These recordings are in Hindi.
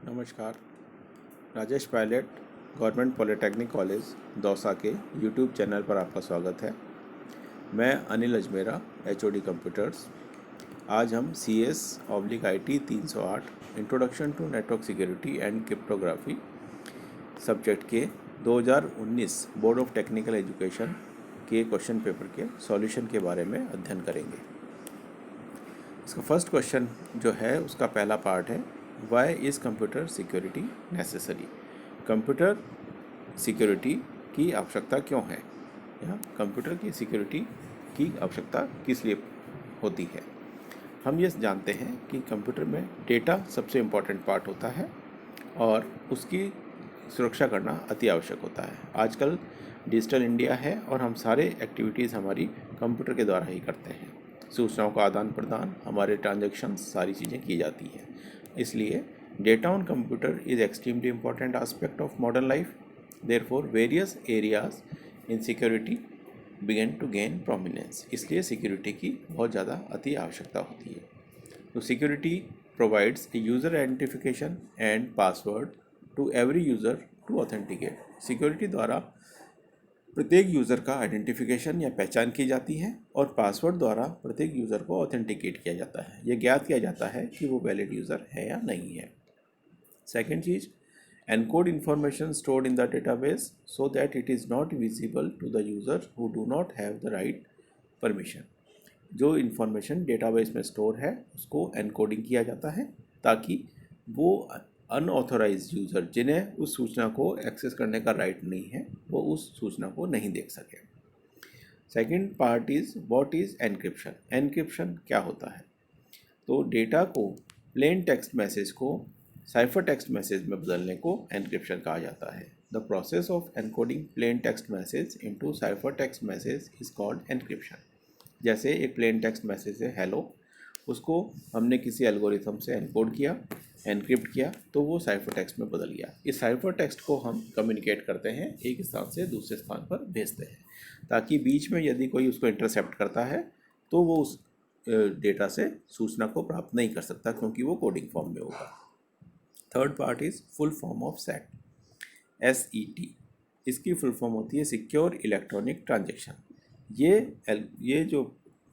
नमस्कार। Rajesh Pilot government polytechnic college Dausa के यूट्यूब चैनल पर आपका स्वागत है। मैं अनिल अजमेरा, एचओडी कंप्यूटर्स। आज हम CS/IT 308 introduction to network security and cryptography subject के 2019 बोर्ड ऑफ टेक्निकल एजुकेशन के क्वेश्चन पेपर के सॉल्यूशन के बारे में अध्ययन करेंगे। इसका फर्स्ट क्वेश्चन जो है उसका पहला पार्ट है, why is computer security necessary. Computer security की आवश्यकता क्यों है, या कंप्यूटर की सिक्योरिटी की आवश्यकता किस लिए होती है। हम ये जानते हैं कि कंप्यूटर में डेटा सबसे इम्पॉर्टेंट पार्ट होता है और उसकी सुरक्षा करना अति आवश्यक होता है। आजकल डिजिटल इंडिया है और हम सारे एक्टिविटीज़ हमारी कंप्यूटर के द्वारा ही करते हैं। सूचनाओं का आदान प्रदान, हमारे ट्रांजैक्शंस, सारी चीज़ें की जाती हैं। इसलिए data on computer is extremely important aspect of modern life. Therefore various areas in security begin to gain prominence. इसलिए सिक्योरिटी की बहुत ज़्यादा अति आवश्यकता होती है। तो security provides a user identification and password to every user to authenticate. Security द्वारा प्रत्येक यूज़र का आइडेंटिफिकेशन या पहचान की जाती है और पासवर्ड द्वारा प्रत्येक यूज़र को ऑथेंटिकेट किया जाता है। यह ज्ञात किया जाता है कि वो वैलिड यूज़र है या नहीं है। Second cheese, encode information stored in the database so that it is not visible to the user who do not have the right permission। जो इन्फॉर्मेशन डेटाबेस में स्टोर है उसको एनकोडिंग किया जाता है ताकि वो अनऑथोराइज यूज़र, जिन्हें उस सूचना को एक्सेस करने का राइट नहीं है, वो उस सूचना को नहीं देख सके। Second part is what is encryption. Encryption क्या होता है? तो डेटा को, प्लेन टेक्स्ट मैसेज को साइफर टेक्स्ट मैसेज में बदलने को एनक्रिप्शन कहा जाता है। The process of encoding plain text message into cipher text message is called encryption. जैसे एक प्लेन टेक्स्ट मैसेज है हेलो, उसको हमने किसी एल्गोरिथम से एनकोड किया, एनक्रिप्ट किया, तो वो साइफर टेक्स्ट में बदल गया। इस साइफर टेक्स्ट को हम कम्युनिकेट करते हैं, एक स्थान से दूसरे स्थान पर भेजते हैं, ताकि बीच में यदि कोई उसको इंटरसेप्ट करता है तो वो उस डेटा से सूचना को प्राप्त नहीं कर सकता, क्योंकि वो कोडिंग फॉर्म में होगा। Third part is full form of set, SET। इसकी फुल फॉर्म होती है सिक्योर इलेक्ट्रॉनिक ट्रांजेक्शन। ये जो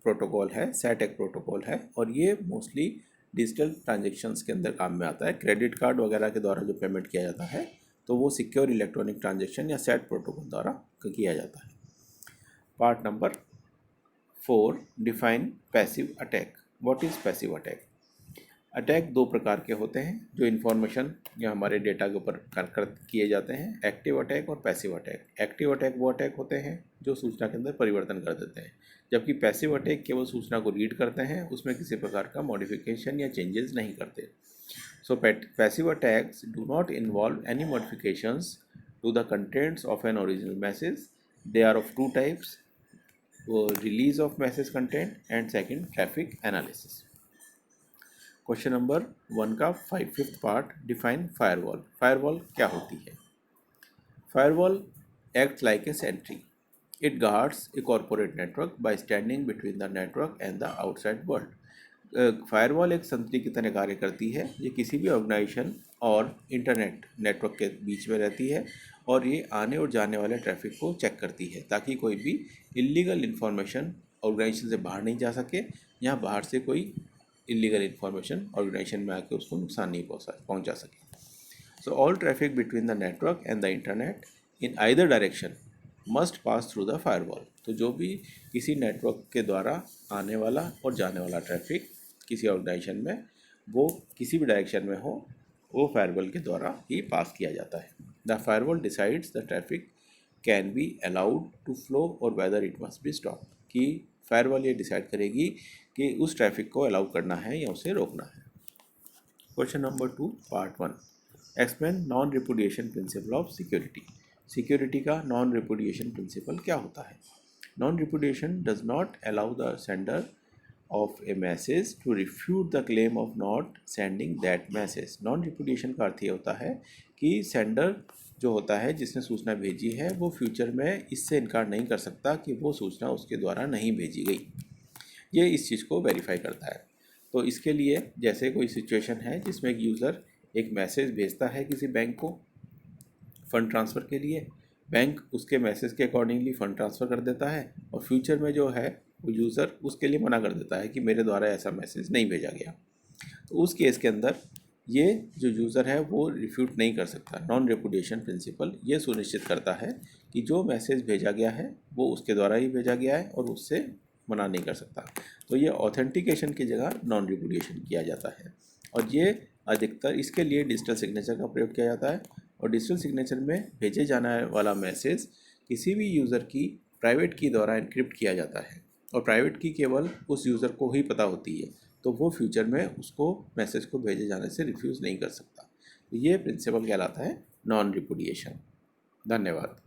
प्रोटोकॉल है सेट एक प्रोटोकॉल है और ये मोस्टली डिजिटल ट्रांजेक्शन्स के अंदर काम में आता है। क्रेडिट कार्ड वगैरह के द्वारा जो पेमेंट किया जाता है तो वो सिक्योर इलेक्ट्रॉनिक ट्रांजेक्शन या सेट प्रोटोकॉल द्वारा किया जाता है। Part number 4, define passive attack. What is passive attack? Attack दो प्रकार के होते हैं जो इन्फॉर्मेशन या हमारे डेटा के ऊपर कर किए जाते हैं, एक्टिव अटैक और पैसिव अटैक। एक्टिव अटैक वो अटैक होते हैं जो सूचना के अंदर परिवर्तन कर देते हैं, जबकि पैसिव अटैक केवल सूचना को रीड करते हैं, उसमें किसी प्रकार का मॉडिफिकेशन या चेंजेस नहीं करते। So passive attacks do not involve any modifications to the contents of an original message. They are of two types, release of message content and second traffic analysis. Question number 1 का 5th part, define firewall. Firewall क्या होती है? Firewall act like a sentry. It guards a corporate network by standing between the network and the outside world. Firewall एक संतरी की तरह कार्य करती है। ये किसी भी ऑर्गेनाइजेशन और इंटरनेट नेटवर्क के बीच में रहती है और ये आने और जाने वाले ट्रैफिक को चेक करती है ताकि कोई भी इलीगल इन्फॉर्मेशन ऑर्गेनाइजेशन से बाहर नहीं जा सके, यहाँ बाहर से कोई इलीगल इन्फॉर्मेशन ऑर्गेनाइजेशन में आके उसको नुकसान नहीं पहुंचा सके। So all traffic between the network and the internet in either direction must pass through the firewall. तो जो भी किसी नेटवर्क के द्वारा आने वाला और जाने वाला ट्रैफिक किसी ऑर्गेनाइजेशन में, वो किसी भी डायरेक्शन में हो, वो फायरवॉल के द्वारा ही पास किया जाता है। The firewall decides the traffic can be allowed to flow or whether it must be stop. कि फायरवॉल ये डिसाइड करेगी कि उस ट्रैफिक को अलाउ करना है या उसे रोकना है। Question number 2 part 1, explain non repudiation principle of security. Security का नॉन रिपुडिएशन प्रिंसिपल क्या होता है? Non repudiation does not allow the sender of a message to refute the claim of not sending that message. Non repudiation का अर्थ ये होता है कि सेंडर जो होता है, जिसने सूचना भेजी है, वो फ्यूचर में इससे इनकार नहीं कर सकता कि वो सूचना उसके द्वारा नहीं भेजी गई। ये इस चीज़ को वेरीफाई करता है। तो इसके लिए जैसे कोई सिचुएशन है जिसमें एक यूज़र एक मैसेज भेजता है किसी बैंक को फ़ंड ट्रांसफ़र के लिए, बैंक उसके मैसेज के अकॉर्डिंगली फ़ंड ट्रांसफ़र कर देता है और फ्यूचर में जो है वो यूज़र उसके लिए मना कर देता है कि मेरे द्वारा ऐसा मैसेज नहीं भेजा गया। तो उस केस के अंदर ये जो यूज़र है वो रिफ्यूट नहीं कर सकता। नॉन रेपुडिएशन प्रिंसिपल ये सुनिश्चित करता है कि जो मैसेज भेजा गया है वो उसके द्वारा ही भेजा गया है और उससे मना नहीं कर सकता। तो ये ऑथेंटिकेशन की जगह नॉन रेपुडिएशन किया जाता है और ये अधिकतर इसके लिए डिजिटल सिग्नेचर का प्रयोग किया जाता है। और डिजिटल सिग्नेचर में भेजे जाने वाला मैसेज किसी भी यूज़र की प्राइवेट की द्वारा एनक्रिप्ट किया जाता है और प्राइवेट की केवल उस यूज़र को ही पता होती है, तो वो फ्यूचर में उसको मैसेज को भेजे जाने से रिफ्यूज़ नहीं कर सकता। तो ये प्रिंसिपल कहलाता है नॉन रिपुडिएशन। धन्यवाद।